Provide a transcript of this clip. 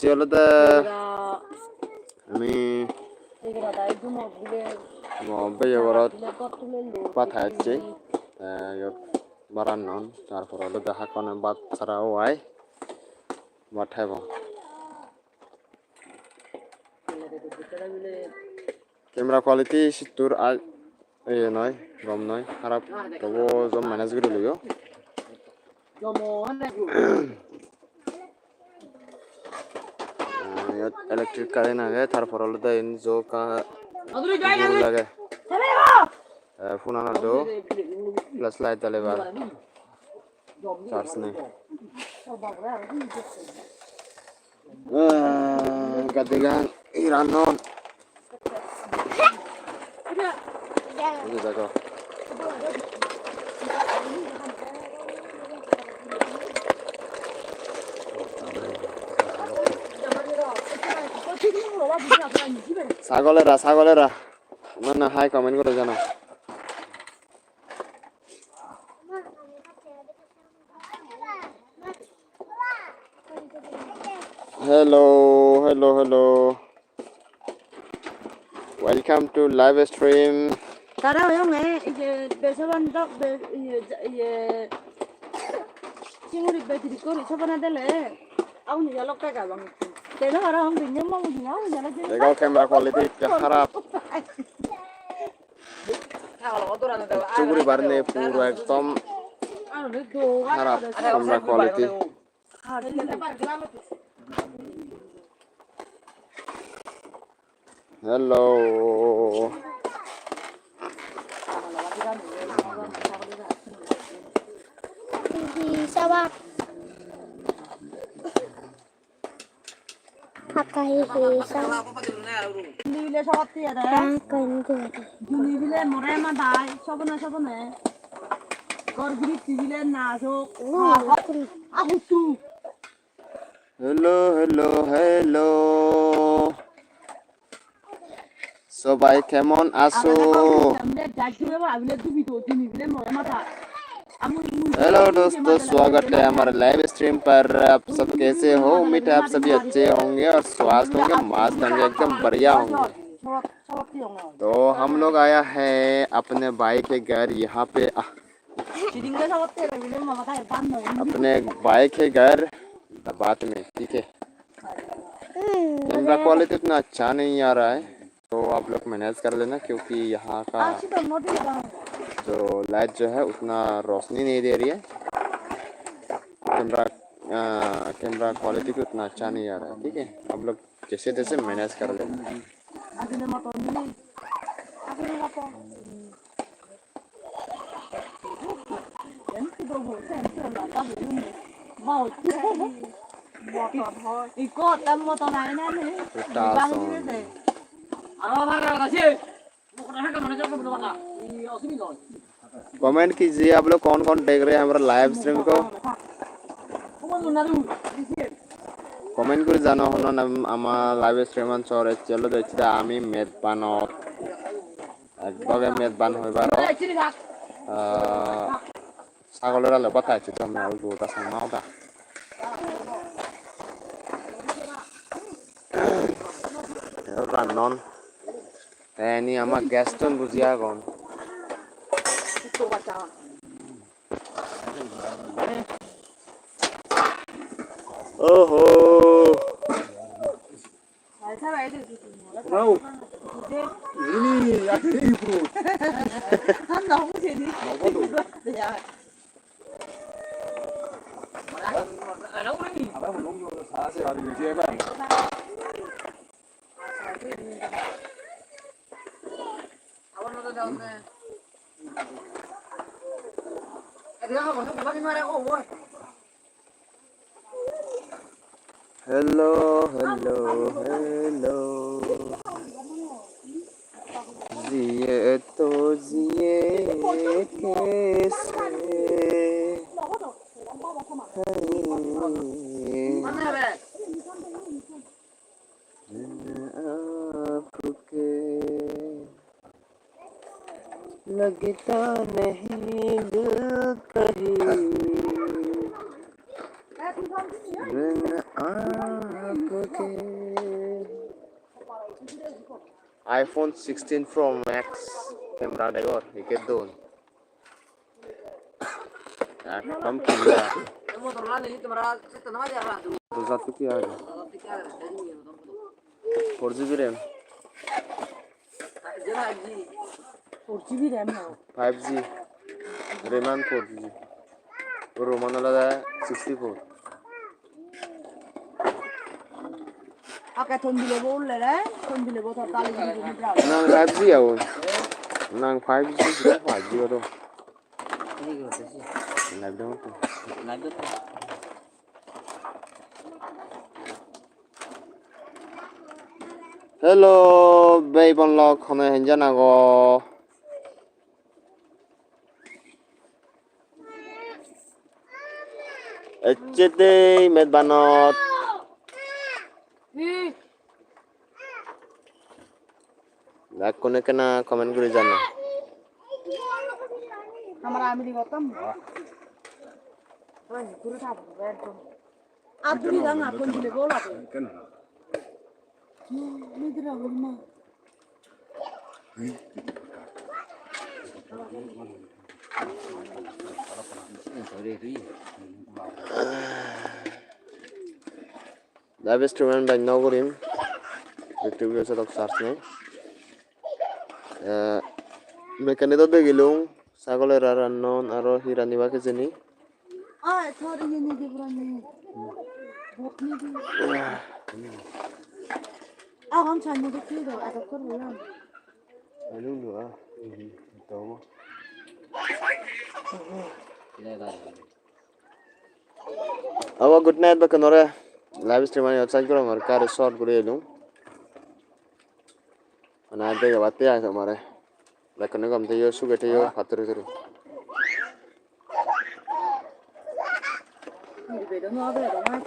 চলো তো আমি বেজবরত বাত হাইছে বারান নন তারপর হলো দেখা কোনে বাত ছাড়া ওয়াই বাঠাইব ক্যামেরা কোয়ালিটি তোর আজ এই নয় গম নয় খারাপ তবু জম ম্যানেজ করে লিও इलेक्ट्रिक कारेंट आ गया थार पर अलग इन जो का लगे फोन आना दो प्लस लाइट डाले बार चार्ज नहीं कतेगान ईरान नॉन ये जगह ছাগলেরা মানে হাই কমেন্ট করে জানা hello welcome to live stream Tara yung iye besaban dok iye chinguri betri kori sabana dele au ni jalok ka bang teno ara hong din mo mo dinga jala jeng देखो camera quality क्या खराब चुगरी भरने पूरा एकदम खराब camera quality hello Sawa. Pakai hisa. Nibile sabati ada. Kan guri. Nibile more ma dai sabone. Gor guri nibile na so. Ahutu. Hello সবাই কেমন আছো हेलो दोस्तों स्वागत है हमारे लाइव स्ट्रीम पर आप सब कैसे हो उम्मीद है आप सभी अच्छे होंगे और स्वास्थ्य होंगे मस्त होंगे एकदम बढ़िया होंगे तो हम लोग आया है अपने भाई के घर यहाँ पे अपने भाई के घर बात में ठीक है कैमरा क्वालिटी इतना अच्छा नहीं आ रहा है तो आप लोग मैनेज कर लेना क्योंकि यहाँ का जो लाइट जो है उतना रोशनी नहीं दे रही है कैमरा क्वालिटी भी उतना अच्छा नहीं आ रहा है ठीक है आप लोग जैसे तैसे मैनेज कर लेना कमेंट कीजिए आप लोग कौन कौन देख रहे हैं हमारा लाइव स्ट्रीम को कमेंट করে জানো হলো না আমার লাইভ স্ট্রিম অঞ্চলে চলো দেখতে আমি মেদবানত একভাবে মেদবান হইবার ছাগলের আলো বাতাইছে তো আমি আলু তা সামাওটা রান্নন ini ama gaston buzia gon oho wow ini akhirnya bro kan nggak jadi ada orang ini apa belum sasi ada di sini kan hello जिए तो जिए कैसे आपके लगता नहीं दिल कहीं दिन आपके iPhone 16 Pro Max कैमरा देखो ये दो एकदम क्लियर तो साथ क्या है 4GB रैम 4GB रैम है 5G रैम 4G और रोमान वाला है 64 आके थोन दिले बोल ले रे थोन दिले बोल था ताली की नहीं जाओ ना 5G है वो ना 5G है 5G वो तो लाइव डाउन तो हेलो बेबन लॉक हमें हंजना को अच्छे मेदबानत लाइक कोने के ना कमेंट करे जाना हमारा आमिरी गौतम ओए गुरु था बैठ तो आदमी रंग अपन दिले बोल आते नहीं तेरा बोलना लाइव स्ट्रीम बाय नो करिम यूट्यूब से तो सर्च नहीं मेकाने तो देखिलुं सागले रानन आरो हिरानि बाके जनी आ थोड़ी ये नहीं देख रहा नहीं बहुत नहीं दी आ हम चाहने को क्यों दो आ तो कर बोला आलू लो आ तो अब गुड नाइट बकनोरे लाइव स्ट्रीम आनी outside करो मर कार शॉट करे लूं अना दे बाते आ हमारे बकने को हम तो यो सुगे तो यो हाथरे करे मेरे बेटा नो आवे तो ना